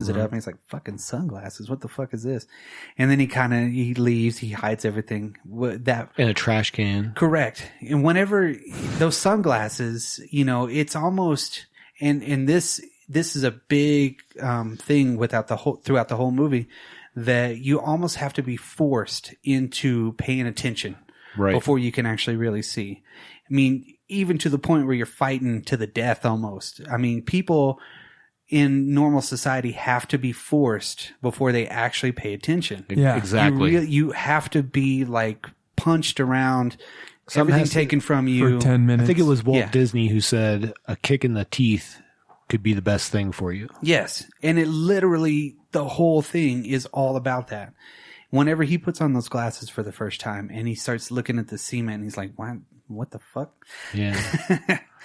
it up and he's like, fucking sunglasses, what the fuck is this? And then he leaves, he hides everything that in a trash can. Correct. And whenever those sunglasses, it's almost and this is a big thing throughout the whole movie, that you almost have to be forced into paying attention before you can actually really see. I mean, even to the point where you're fighting to the death almost. I mean, people in normal society have to be forced before they actually pay attention. Yeah, exactly. You have to be like punched around, everything taken from you for 10 minutes. I think it was Walt Disney who said a kick in the teeth could be the best thing for you. Yes. And it literally, the whole thing is all about that. Whenever he puts on those glasses for the first time and he starts looking at the cement and he's like, what the fuck? Yeah.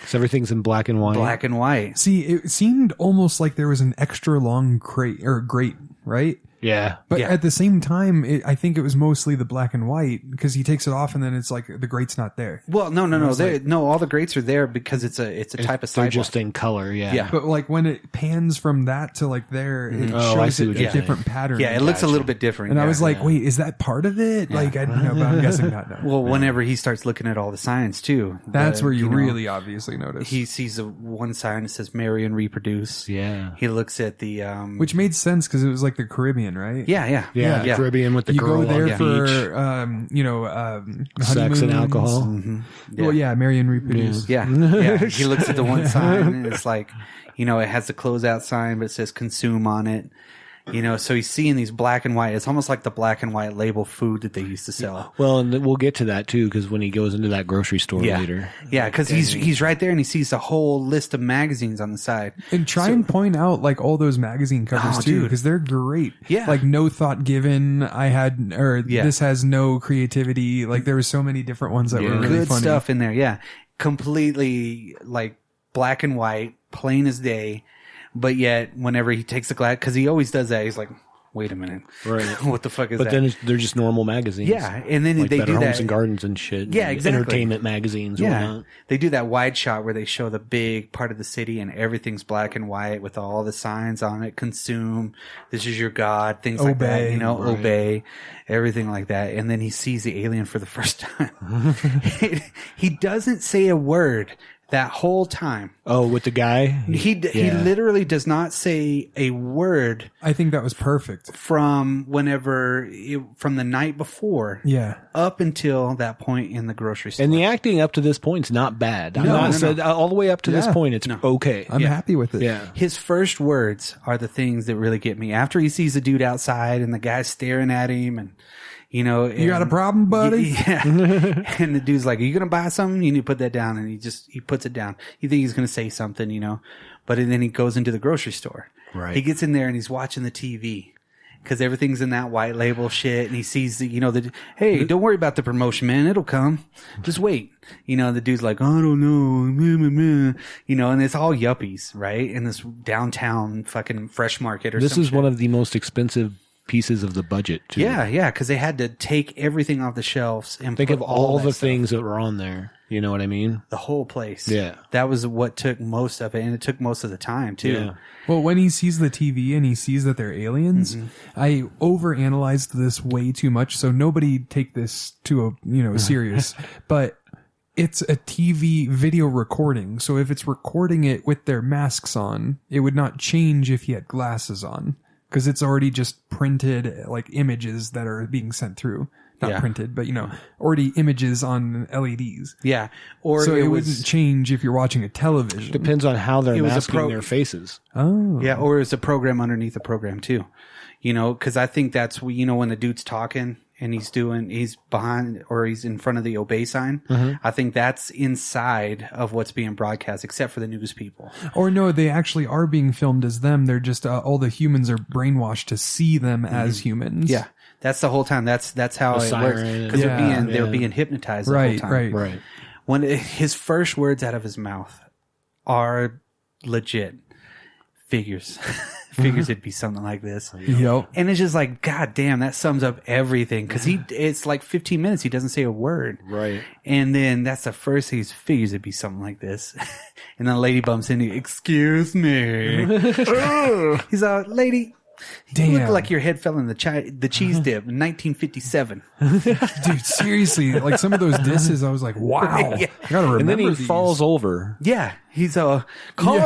So everything's in black and white. Black and white. See, it seemed almost like there was an extra long grate, right? Yeah. But at the same time, I think it was mostly the black and white, because he takes it off and then it's like the grate's not there. Well, no. No, all the grates are there because it's a type of They're sidewalk. just in color, yeah. But like when it pans from that to like there, it Oh, I shows see it what a you're different pattern. Yeah, it looks a little bit different. And I yeah. was like, wait, is that part of it? Like, I don't know, but I'm guessing not. No. Well, whenever he starts looking at all the signs too, That's where you really obviously notice. He sees one sign that says "marry and reproduce." Yeah. He looks at the which made sense because it was like the Caribbean, right? Yeah. Yeah. Caribbean with the You girl go there on the for beach. Sex and honeymoons. alcohol. Mm-hmm. Yeah. Well, yeah, marry and reproduce. Yeah. He looks at the one sign and it's like, it has the closeout sign, but it says consume on it. So he's seeing these black and white. It's almost like the black and white label food that they used to sell. Well, and we'll get to that too, because when he goes into that grocery store later. Yeah, because he's right there and he sees a whole list of magazines on the side. And and point out like all those magazine covers too, because they're great. Yeah. Like no thought given. This has no creativity. Like there were so many different ones that were really good funny. stuff in there. Yeah, completely like black and white, plain as day. But yet, whenever he takes the glass, because he always does that, he's like, "Wait a minute, right? What the fuck is that?" But then they're just normal magazines. Yeah, and then like they Better do Homes that. and Gardens and shit. Yeah, and exactly. Entertainment magazines. Yeah, whatnot. they do that wide shot where they show the big part of the city and everything's black and white with all the signs on it. Consume. This is your God. Things like that. Obey. Everything like that. And then he sees the alien for the first time. He doesn't say a word that whole time. Oh, with the guy? He literally does not say a word. I think that was perfect. From from the night before. Yeah. Up until that point in the grocery store. And the acting up to this point is not bad. All the way up to this point, it's okay. I'm happy with it. Yeah. His first words are the things that really get me. After he sees the dude outside and the guy's staring at him and, you got a problem, buddy? Yeah. And the dude's like, "Are you going to buy something? You need to put that down." And he puts it down. You think he's going to say something, but then he goes into the grocery store. Right. He gets in there and he's watching the TV because everything's in that white label shit. And he sees hey, don't worry about the promotion, man. It'll come. Just wait. The dude's like, "I don't know. And it's all yuppies, right? In this downtown fucking fresh market or something. This is one of the most expensive pieces of the budget too. Yeah, because they had to take everything off the shelves and think put of all the stuff. things that were on there. You know what I mean? The whole place. Yeah. That was what took most of it, and it took most of the time too. Yeah. Well, when he sees the TV and he sees that they're aliens, I overanalyzed this way too much, so nobody take this to serious. But it's a TV video recording, so if it's recording it with their masks on, it would not change if he had glasses on. Because it's already just printed like images that are being sent through. Not printed, but already images on LEDs. Yeah. Or so it wouldn't change if you're watching a television. Depends on how they're masking their faces. Oh. Yeah, or it's a program underneath the program too. Because I think that's when the dude's talking and he's behind or he's in front of the obey sign. I think that's inside of what's being broadcast, except for the news people. Or no, they actually are being filmed as them. They're just all the humans are brainwashed to see them as humans. Yeah, that's the whole time. That's how it works because they're being hypnotized the whole time. Right. When his first words out of his mouth are legit figures. figures it'd be something like this. Yep. And it's just like, God damn, that sums up everything. Because it's like 15 minutes, he doesn't say a word. Right. And then that's the first thing he figures it'd be something like this. And then a lady bumps in, excuse me. He's all, lady, you look like your head fell in the cheese dip in 1957. Dude, seriously, like some of those disses, I was like, wow. Yeah. I gotta remember And then he these. falls over. Yeah, he's call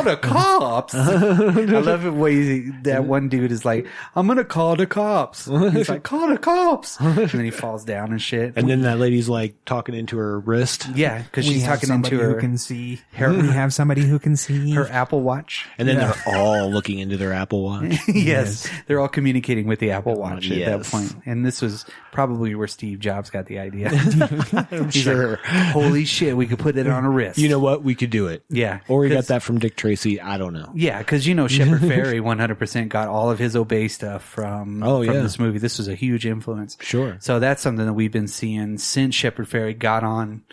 the cops. I love it when that one dude is like, I'm gonna call the cops. He's like, call the cops, and then he falls down and shit. And then that lady's like talking into her wrist. Yeah, because she's talking into her who can see. We have somebody who can see her Apple Watch. And then they're all looking into their Apple Watch. Yes, they're all communicating with the Apple Watch at that Yes. point. And this was probably where Steve Jobs got the idea. I'm He's sure. like, holy shit, we could put it on a wrist. You know what? We could do it. Yeah. Or he got 'Cause- that from Dick Tracy. I don't know. Yeah, because Shepard Fairey 100% got all of his Obey stuff from this movie. This was a huge influence. Sure. So that's something that we've been seeing since Shepard Fairey got on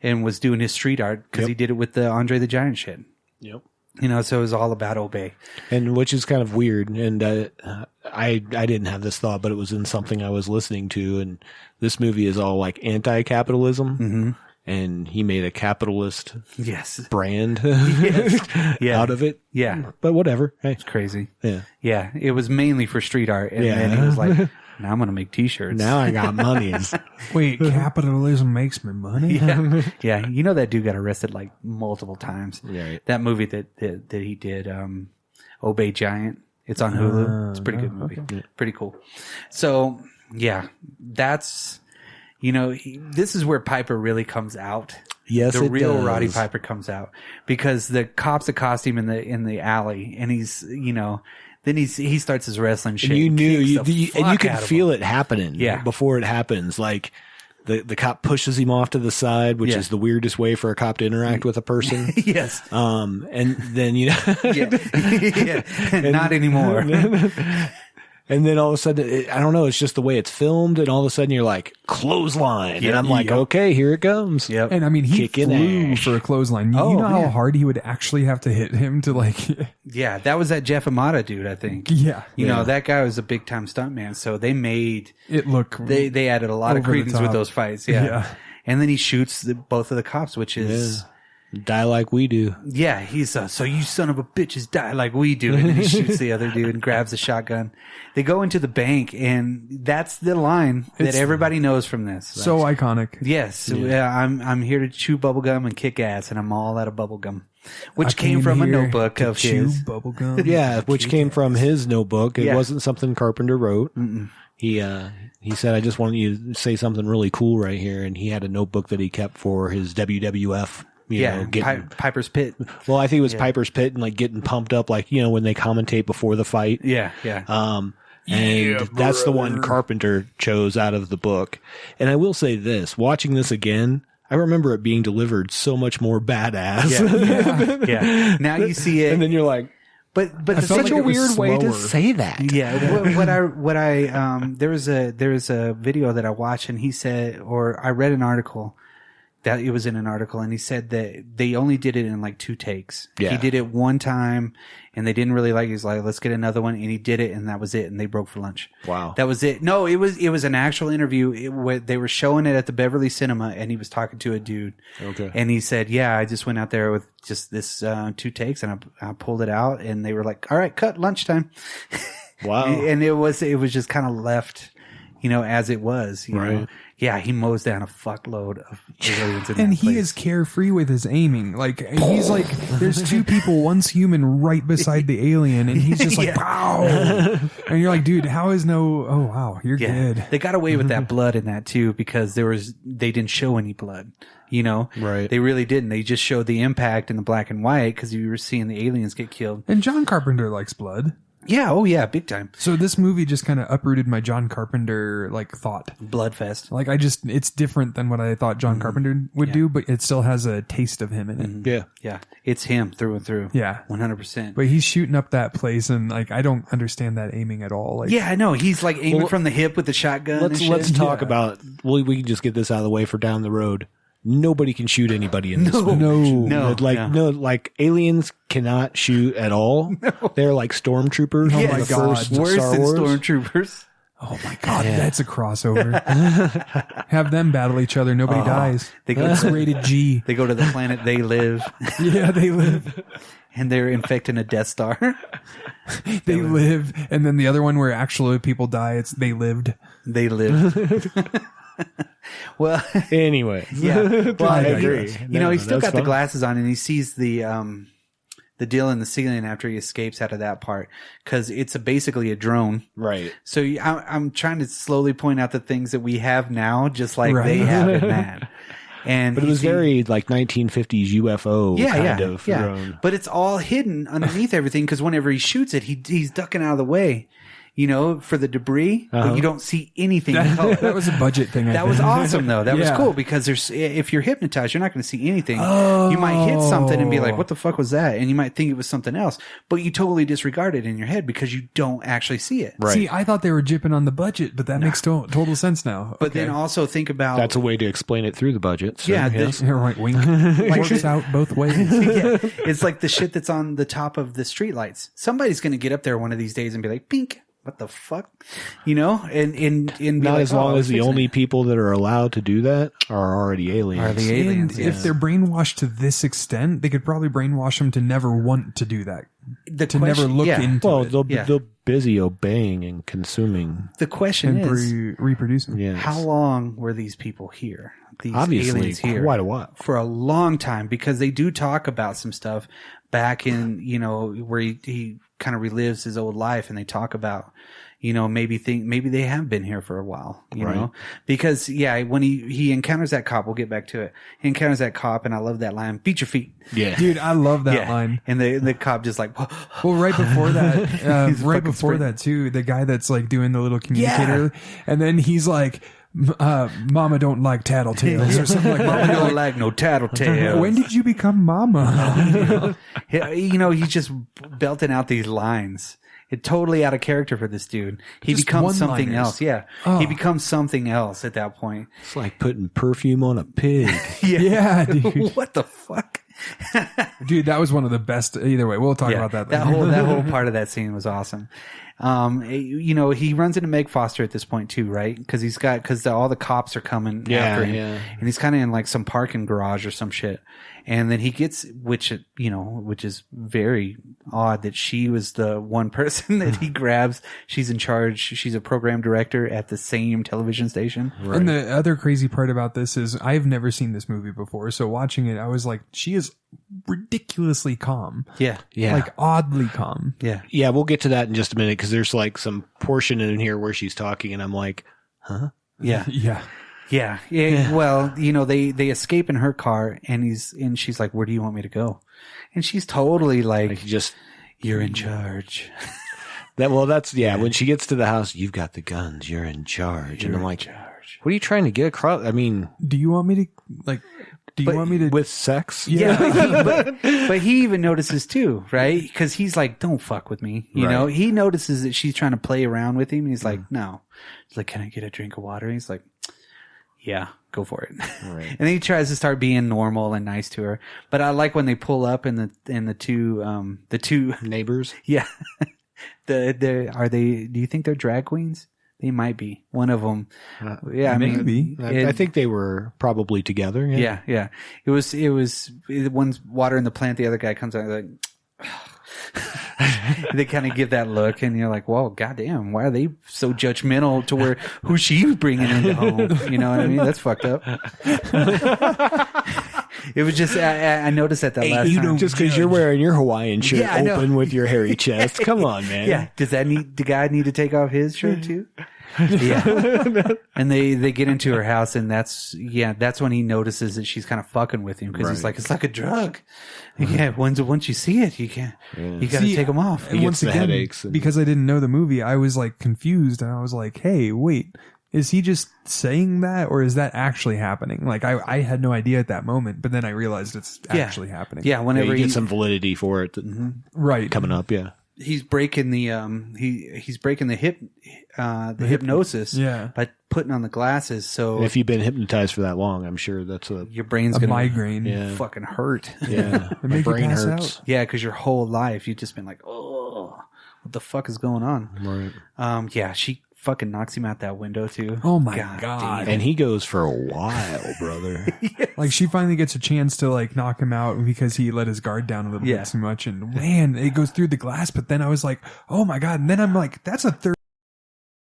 and was doing his street art, because he did it with the Andre the Giant shit. Yep. So it was all about Obey. And which is kind of weird. And I didn't have this thought, but it was in something I was listening to. And this movie is all like anti-capitalism. Mm-hmm. And he made a capitalist brand out of it. Yeah. But whatever. Hey. It's crazy. Yeah. Yeah. It was mainly for street art. And then he was like, now I'm going to make t-shirts. Now I got money. Wait, capitalism makes me money? Yeah. Yeah. That dude got arrested like multiple times. Right. That movie that he did, Obey Giant. It's on Hulu. It's a pretty good movie. Okay. Pretty cool. So yeah, that's, this is wwhere Piper really comes out. Yes, the it real does. Roddy Piper comes out, because the cops accost him in the alley, and he's, then he starts his wrestling shit. And you knew, and you could feel it happening before it happens. Like the cop pushes him off to the side, which is the weirdest way for a cop to interact with a person. Yes. And then, not anymore. And then all of a sudden, I don't know, it's just the way it's filmed, and all of a sudden you're like, clothesline. And I'm like, okay, here it comes. Yep. And I mean, he Kicking flew ash. for a clothesline. You know how hard he would actually have to hit him to like... Yeah, that was that Jeff Amata dude, I think. Yeah. That guy was a big time stuntman, so they made it look... They added a lot of over the credence with top. those fights. Yeah. And then he shoots both of the cops, which is... Die like we do. Yeah, he's so you son of a bitches die like we do. And then he shoots the other dude and grabs a shotgun. They go into the bank, and that's the line that everybody knows from this. So iconic. Yes, I'm here to chew bubblegum and kick ass, and I'm all out of bubblegum. Which came from a notebook of his. Bubblegum. Yeah, which came from his notebook. It wasn't something Carpenter wrote. Mm-mm. He said, I just want you to say something really cool right here. And he had a notebook that he kept for his WWF. Piper's Pit. Well, I think it was Piper's Pit, and like getting pumped up, like, when they commentate before the fight. Yeah. And that's the one Carpenter chose out of the book. And I will say this, watching this again, I remember it being delivered so much more badass. Yeah. Now you see it. And then you're like, but felt such like a it was weird way to slower. say that. Yeah. There was a video that I watched, and he said, or I read an article that it was in an article, and he said that they only did it in like 2 takes. Yeah. He did it one time, and they didn't really like it. He's like, let's get another one. And he did it, and that was it. And they broke for lunch. Wow. That was it. No, it was an actual interview. They were showing it at the Beverly Cinema, and he was talking to a dude. Okay. And he said, yeah, I just went out there with just this 2 takes, and I pulled it out, and they were like, all right, cut, lunchtime. Wow. And it was just kind of left, as it was. You know? Yeah, he mows down a fuckload of aliens in And that he place. is carefree with his aiming. Like, he's like, there's 2 people, one's human right beside the alien, and he's just like, pow! And you're like, dude, how is oh wow, you're good. They got away with that blood in that too, because they didn't show any blood. Right. They really didn't. They just showed the impact in the black and white, because you were seeing the aliens get killed. And John Carpenter likes blood. Yeah, oh yeah, big time. So this movie just kind of uprooted my John Carpenter thought. Bloodfest. Like it's different than what I thought John Carpenter would do, but it still has a taste of him in it. Yeah. Yeah, it's him through and through. Yeah. 100%. But he's shooting up that place, and I don't understand that aiming at all. Like, Yeah, I know. He's like aiming from the hip with the shotgun. Let's talk about, we can just get this out of the way for down the road. nobody can shoot anybody in this movie. Like aliens cannot shoot at all. They're like stormtroopers. Yes. Oh my god, Worse Star than Wars. stormtroopers. Oh my god, that's a crossover. Have them battle each other. Nobody dies. They go It's rated G. They go to the planet they live, Yeah, they live. and they're infecting a Death Star. They live, and then the other one where actually people die, it's they lived. They live. Well, Anyway, yeah. Well, I agree. He's still got fun. the glasses on, and he sees the deal in the ceiling after he escapes out of that part because it's basically a drone. Right. So I'm trying to slowly point out the things that we have now, just like Right. they have in that. And But it was very like 1950s UFO kind of drone. But it's all hidden underneath everything because whenever he shoots it, he's ducking out of the way, for the debris, but you don't see anything. That was a budget thing. That was awesome though. That was Yeah. cool because if you're hypnotized, you're not going to see anything. You might hit something and be like, "What the fuck was that?" And you might think it was something else, but you totally disregard it in your head because you don't actually see it. Right. See, I thought they were jipping on the budget, but that makes total sense now. But then also think about That's a way to explain it through the budget. So, Yeah, yes. You're right, wink. Works out both ways. yeah, it's like the shit that's on the top of the streetlights. Somebody's going to get up there one of these days and be like, "Pink, what the fuck," and be Not like, as long "Oh, as the fixing only it." people that are allowed to do that are already aliens. Are the aliens. And if they're brainwashed to this extent, they could probably brainwash them to never want to do that. To never look into Well, it they're busy obeying and consuming. The question and is, reproducing. Yes. how long were these people here? These Obviously, aliens here quite a while. for a long time because they do talk about some stuff back in where he kind of relives his old life, and they talk about maybe they have been here for a while, Right. because when he encounters that cop, we'll get back to it. He encounters that cop, and I love that line: "Beat your feet." Yeah. Dude, I love that line. And the cop just like, Well, right before that, He's right fucking before sprint. that too, the guy that's like doing the little communicator, and then he's like, "Mama don't like tattletales" or something like "Mama that. don't like no tattletale." When did you become mama? He's just belting out these lines. It totally out of character for this dude. He Just becomes something one-liners. else. Yeah. Oh. He becomes something else at that point. It's like putting perfume on a pig. Yeah, dude. What the fuck? Dude, that was one of the best. Either way, we'll talk about that. That whole part of that scene was awesome. He runs into Meg Foster at this point too, right? Because all the cops are coming after him, and he's kind of in like some parking garage or some shit. And then he gets, which is very odd that she was the one person that he grabs. She's in charge. She's a program director at the same television station. Right. And the other crazy part about this is I've never seen this movie before. So watching it, I was like, she is ridiculously calm. Yeah. Yeah. Like oddly calm. Yeah. Yeah, we'll get to that in just a minute because there's like some portion in here where she's talking and I'm like, huh? Yeah. Yeah. Yeah. Well, they escape in her car and she's like, "Where do you want me to go?" And she's totally like just "You're in charge." when she gets to the house, "You've got the guns, you're in charge." And I'm like, what are you trying to get across? I mean, Do you want me to with sex? Yeah, but he even notices too, right? Because he's like, "Don't fuck with me," Right. He notices that she's trying to play around with him, and he's like, "No." He's like, "Can I get a drink of water?" And he's like, "Yeah, go for it." Right. And then he tries to start being normal and nice to her. But I like when they pull up and the two Neighbors? yeah, do you think they're drag queens? They might be. One of them. Yeah, I mean, maybe. I think they were probably together. Yeah. Yeah. It was one's watering the plant. The other guy comes out like, they kind of give that look and you're like, "Whoa, goddamn, why are they so judgmental to where who's she bringing into home?" You know what I mean? That's fucked up. It was just, I noticed that last time. Just because you're wearing your Hawaiian shirt Yeah, I know. open with your hairy chest. Come on, man. Yeah. Does the guy need to take off his shirt too? Yeah. And they get into her house and that's when he notices that she's kind of fucking with him because he's Right. like, "It's like a drug." Yeah. Once you see it, you can't, you got to take them off. And He once gets the again, headaches and- because I didn't know the movie, I was like confused and I was like, "Hey, wait, is he just saying that or is that actually happening?" Like I had no idea at that moment, but then I realized it's actually happening. Yeah. Yeah, Whenever you get some validity for it Right. coming up. Yeah. he's breaking the he's breaking the hypnosis by putting on the glasses. So if you've been hypnotized for that long, I'm sure that's your brain's a gonna migraine. fucking hurt. Yeah, It make you brain pass hurts. out. Yeah, because your whole life you've just been like, oh, what the fuck is going on? Right. Yeah, she fucking knocks him out that window too. Oh my God. And he goes for a while, brother. Like she finally gets a chance to like knock him out because he let his guard down a little bit too much. And man, it goes through the glass. But then I was like, oh my God. And then I'm like, that's a third